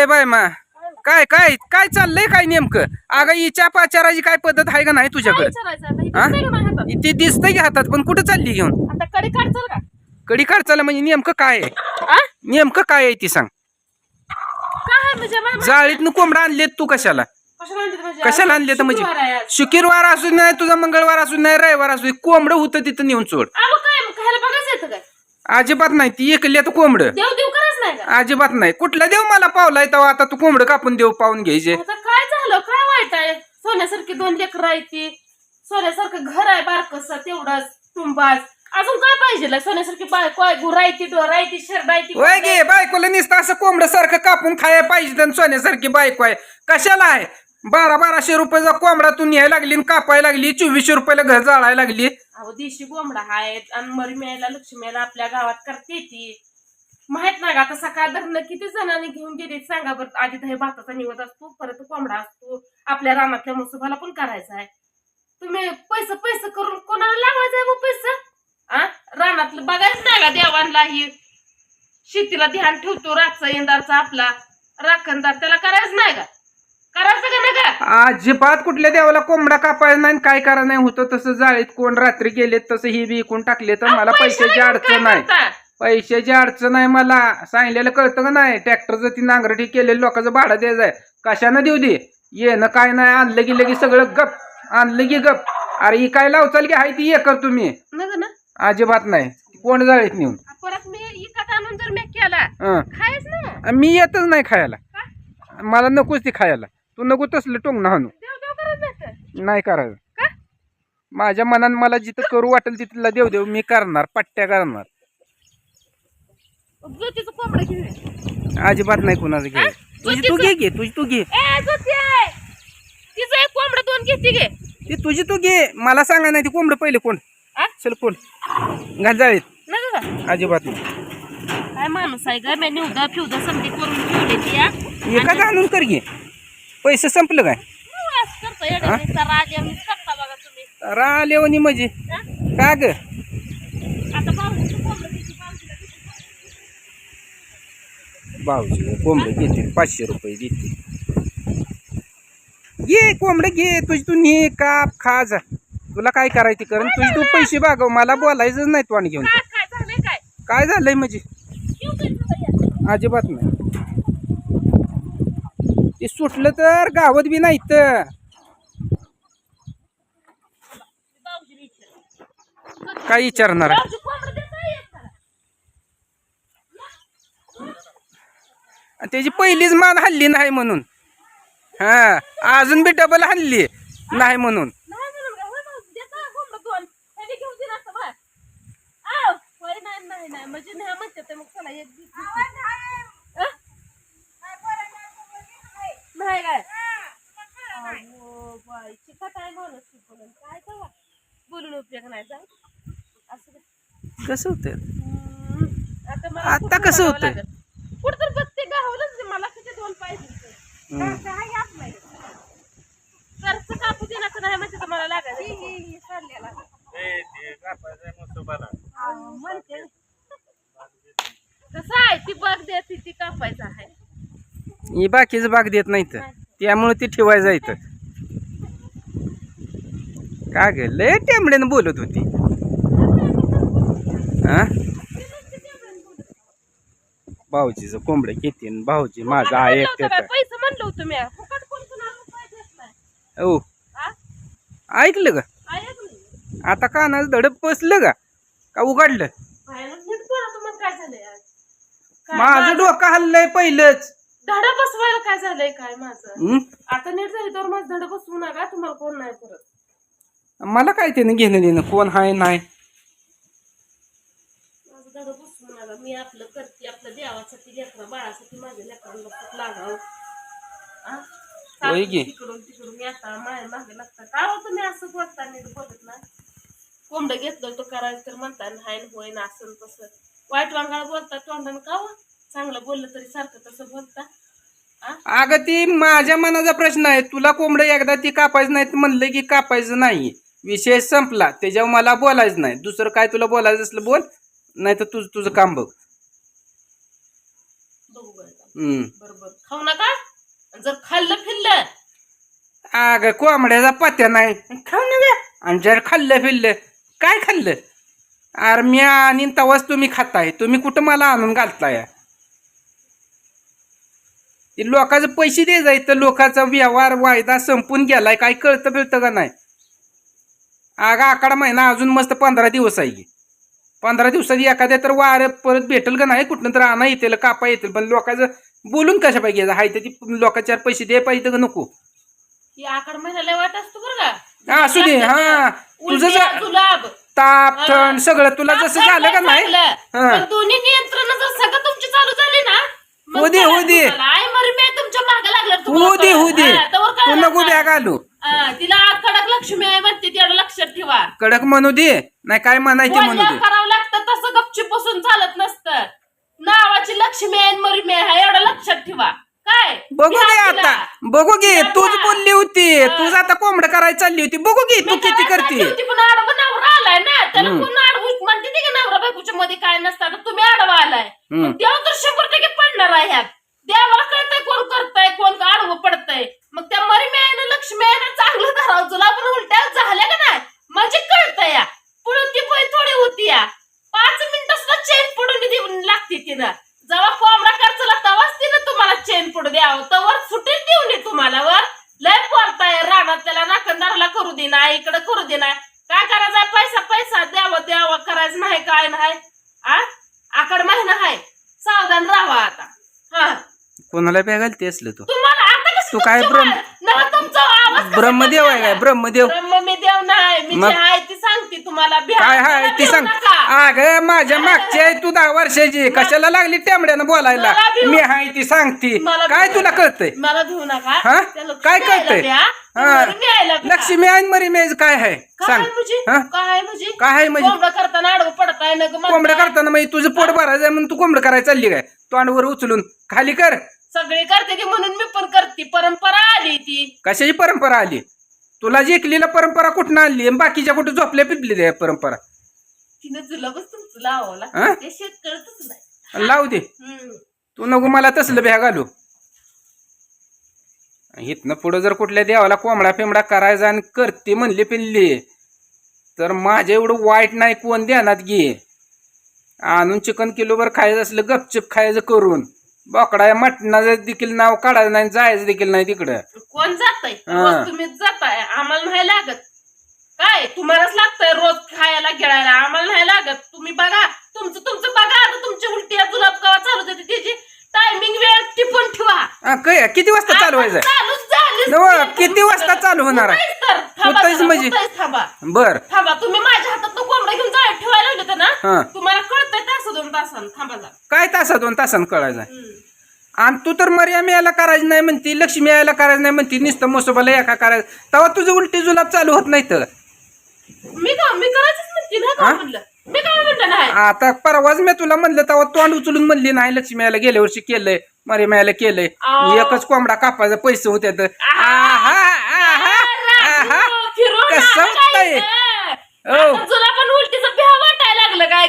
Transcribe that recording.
Bye मा काय काय काय चाललंय काय नेमकं? अगं हिच्या पाचाराची काय पद्धत आहे का नाही तुझ्याकडे? ती दिसतंय की हातात, पण कुठं चालली घेऊन? कडी काढचाल का? कडी काढचाल म्हणजे नेमकं काय आहे? नेमकं काय आहे ती सांग. जाळीतनं कोंबडा आणलेत तू कशाला? कशाला आणले तर म्हणजे? शुक्रवार असू नाही तुझा, मंगळवार असू नाही, रविवार असू, कोंबडं होतं तिथं नेऊन सोड. अजिबात नाही, ती एकली आता कोंबडं अजिबात नाही. कुठला देव मला पावलाय तेव्हा आता तू कोंबडं कापून देव पाहून घ्यायचे. काय झालं? काय वाईट आहे? सोन्यासारखी 2 लेकरं आहे ती, सोन्यासारखं घर आहे बारकस तेवढंच टुंबाज. अजून काय पाहिजे? सोन्यासारखी बायको आहे, गुरायती डोरायती शिरडायती. वय गे बायकोला नुसतं असं कोंबडं सारखं कापून खायला पाहिजे. आणि सोन्यासारखी बायको आहे कशाला आहे? 1200 रुपयाचा कोंबडा तू न्यायला लागली आणि कापायला लागली, 2400 रुपयाला घर जाळायला लागली. अहो देशी कोंबडा आहेत आणि मरमेला लक्ष्मीला आपल्या गावात करते ती माहित नाही का? आता सकाळ धरणं किती जणांनी घेऊन गेले सांगा बरं. आधी तर हे भाताचा निवड असतो, परत कोंबडा असतो, आपल्या रानातल्या मसुबाला पण करायचा आहे. तुम्ही पैसे करून कोणाला लावायचंय मग पैसे? रानातलं बघायचं नाही का? देवांना ही शेतीला ध्यान ठेवतो, रातचा इंदारचा आपला राखणदार, त्याला करायचं नाही का? करायचं का नाही का? अजिबात कुठल्या देवाला कोंबडा कापायचा नाही, काय करा नाही. होतं तसं जाळीत कोण रात्री गेले तसं ही बी इकून टाकले तर मला पैशाची अडचण नाही. पैशाची अडचण नाही मला. सांगितलेलं कळतं का नाही? ट्रॅक्टरचं ती नांगरटी केलेलं लोकांचं भाडं द्यायचंय, कशानं देऊ दे? येणं काय नाही, आणलं की लगी सगळं गप, आणलं की गप. अरे ही काय लावचाल की हाय ती ये कर तुम्ही. अजिबात नाही. कोण जाळीत नेऊन परत मी इकत आणून जर मी केला खायच ना, मी येतच नाही खायला. मला नकोच ती खायला. तू नको तसलं टोंगणं हाणू. नाही करायचं. माझ्या मनानं मला जिथं करू वाटेल तिथला देव देव मी करणार, पट्ट्या करणार. अजिबात नाही कुणाचं घे. तुझी तू घे, तुझी तू घे. तिचं एक कोंबडं 2 घेते घे. ती तुझी तू घे. मला सांगा नाही ती कोंबडं पहिले कोण चल कोण घाल जाळीत. अजिबात नाही. काय माणूस आहे का? मी निवदा फिवदा समधी करून ठेवले ती एका घालून कर घे. पैसे संपलं काय? रालेवणी म्हणजे का ग? भाऊजी कोंबडे घेते 500 रुपये देते. घे कोंबडे घे, तुझी तू ने काप खा जा. तुला काय करायची कर, तुझी तू पैसे बागव. मला बोलायचं नाही तू आणि घेऊन. काय झालंय म्हणजे? अजिबात नाही. ते सुटलं तर गावात बी नाही तर काय विचारणार? त्याची पहिलीच मान हल्ली नाही म्हणून. अजून बी डबल हल्ली नाही म्हणून. बोलून उपयोग नाही. कसं होत आता? कसं होत? कुठं तर बघते गावलंच मला किती 2 पाहिजे. खर्च कापू दे ना नाही म्हणजे तुम्हाला लागायचं. कसं आहे ती बाग द्यायची, ती कापायचं आहे. ही बाकीचं बाग देत नाही तर त्यामुळे ती ठेवायचं इथं. का ग लय टेंबड्यानं बोलत होती. भाऊजीचं कोंबडे घेते भाऊजी माझा आहे पैसे म्हणलं होतं मी. हो ऐकलं का? आता कानाचं धडक बसलं का उघडलं? माझं डोकं हल्लंय पहिलंच. धडा बसवायला काय झालंय काय माझं? आता नीट झाली तर माझं धडा बसवू नका. तुम्हाला कोण नाही परत. मला काय त्याने घेणं देणं कोण हाय नाही. माझं धडा बसवू नका. मी आपलं करते, आपलं देवासाठी लेकरं बाळासाठी माझ्या लेकरांना लागावं. तिकडून तिकडून येता माझ्या मागे लागता. का हो तुम्ही असं बोलता? नीट बोलत ना. कोंबडं घेतलं तो करायचं तर म्हणता हाय होय ना असं तसं वाईट वांगाळ बोलता तोंडानं. का हो चांगलं बोललं तरी सारखं तसं बोलता. अगं ती माझ्या मनाचा प्रश्न आहे. तुला कोंबडं एकदा ती कापायचं नाही म्हणलं की कापायचं नाही, विषय संपला. त्याच्यावर मला बोलायचं नाही. दुसरं काय तुला बोलायचं असलं बोल, नाही तर तुझं काम बघ. बरोबर खाऊ नका. जर खाल्लं फिरलं अग कोंबड्याचा पत्या नाही खाऊ नका. आणि जर खाल्लं फिरलं काय खाल्लं? अरे मी आणि तवाच तुम्ही खाताय. तुम्ही कुठं मला आणून घालताय? लोकांचे पैसे दे जायचं. लोकांचा व्यवहार वायदा संपून गेलाय. काय कळतं फिरतं का नाही? अगं आकडा महिना अजून मस्त 15 दिवस आहे. 15 दिवसात एखाद्या तर वार परत भेटेल का नाही? कुठनं तर आणा येतील कापा येतील. पण लोकांचं बोलून कशा पाहिजे? हाय तर ती लोकांच्या पैसे दे पाहिजे का नको? ही आकड महिन्याला वाट असतो बरं का. हा असू दे. हा तुझं जुलाब ताप थंड सगळं तुला जसं झालं का नाही? पण दोन्ही नियंत्रण जर सगळं तुमची चालू झाली ना हो दे हो दे आई मरी मी तुमच्या मागे लागलं. हो दे हो दे. तू नको बॅग आलो. तिला कडक लक्ष्मी आहे म्हणते तेवढं लक्षात ठेवा. कडक म्हणू दे नाही काय म्हणायचे म्हणू दे. करावं लागतं तसं गपचूप बसून चालत नसतं. नावाची लक्ष्मी आहे मरी मी आहे एवढं लक्षात ठेवा. काय बघू घे आता बघू घे. तूच बोलली होती तुझ आता कोंबड करायला चालली होती. बघू घे तू किती करते. पण आडवा नवरा आलाय ना त्याला कोण आडवू म्हणते ते का नवरा बायकोच्या मध्ये काय नसतं. तुम्ही आडवा आलाय देव तर 100% पडणार आहे ह्यात. देवाला कळतंय कोण करताय कोण आडवं पडतंय. मग त्या मरी आहे लक्ष्मी आहे चांगलं धराव तुला पण उलट्या झाल्या का नाही म्हणजे कळतंय या. पुढून ती पै थोडी होती या 5 मिनिटं सुद्धा चेन पडून देऊन लागते तिनं. जेव्हा कोंबडा खर्च लागतावाच तिनं तुम्हाला चेन पडू द्यावं तर सुटीच देऊन दे तुम्हाला. वर लय बोलताय रानात त्याला नाकंदारला करू दे ना इकडे करू दे ना. काय करायचं पैसा पैसा द्यावं द्यावं करायचं नाही काय नाही. आकड महिना आहे सावधान राहा आता. हा कोणाला बॅगाल ते असलं तू तुम्हाला आता कसं तू काय तुमचा आवाज ब्रह्मदेव आहे काय? ब्रह्मदेव मी देव नाही मी जे आहे ती सांगते तुम्हाला. काय हाय ती सांग. अगं माझ्या मागची आहे तू 10 वर्षाची कशाला लागली टेंबड्यानं बोलायला? मी हाय ती सांगते. काय तुला कळतंय? मला घेऊ नका. हा काय कळतंय? लक्ष्मी आणि मरी मेज काय आहे सांग. काय म्हणजे काय म्हणजे कोंबडं करताना आडवं पडताय ना कोंबड्या करताना मग तुझं पोट भरायचं म्हणून तू कोंबडं करायला चालली काय? तोंडवर उचलून खाली कर. सगळे करते की म्हणून मी पण करते. परंपरा आली ती. कशाची परंपरा आली? तुला जिंकलेला परंपरा कुठं आणली? बाकीच्या कुठं झोपल्या पिपली द्या परंपरा. तिने जुलाबच तुमचं लावला ते शेत कळतच नाही. लावू दे तू नको मला तसलं भ्या घालू. इथनं पुढं जर कुठल्या देवाला कोंबडा पिंबडा करायचा आणि करते म्हणले पिल्ली तर माझ्या एवढं वाईट नाही कोण ध्यानात घे. आणून चिकन किलोभर खायचं असलं गपचिप खायचं करून. बोकडा मटणाचं देखील नाव काढायचं नाही जायचं देखील नाही तिकडं. कोण जातय तुम्हीच जाताय आम्हाला नाही लागत. काय तुम्हालाच लागतंय रोज खायला गिळायला आम्हाला नाही लागत. तुम्ही बघा तुमचं तुमचं बघा. आता तुमची उलटी जुलाब कवा चालू होते त्याची टायमिंग वेळ टिपून ठेवा. किती वाजता चालू व्हायचं? किती वाजता चालू होणार आहे? म्हणजे बर थांबा तुम्ही माझ्या हातात कोंबडा घेऊन जाय ठेवायला होतं ना तुम्हाला कळतंय तास 2 तासांनी. थांबा काय तासा 2 तासांनी कळायचं? आणि तू तर मर्याम यायला करायची नाही म्हणती लक्ष्मी यायला करायचं नाही म्हणती नुसतं मोसोबाला एका करायचं तेव्हा तुझं उलटी जुलाब चालू होत नाही तर मी करायचंच म्हणते ना म्हणलं. मी काय म्हणलं नाही. आता परवाच मी तुला म्हणलं तेव्हा तोंड उचलून म्हणली नाही लक्ष्मी यायला गेल्या वर्षी केलंय मर्याम यायला केलंय. एकच कोंबडा कापायचा पैसे होते तर कसं तुला पण उलटीचं भ्या वाटायला लागलं काय?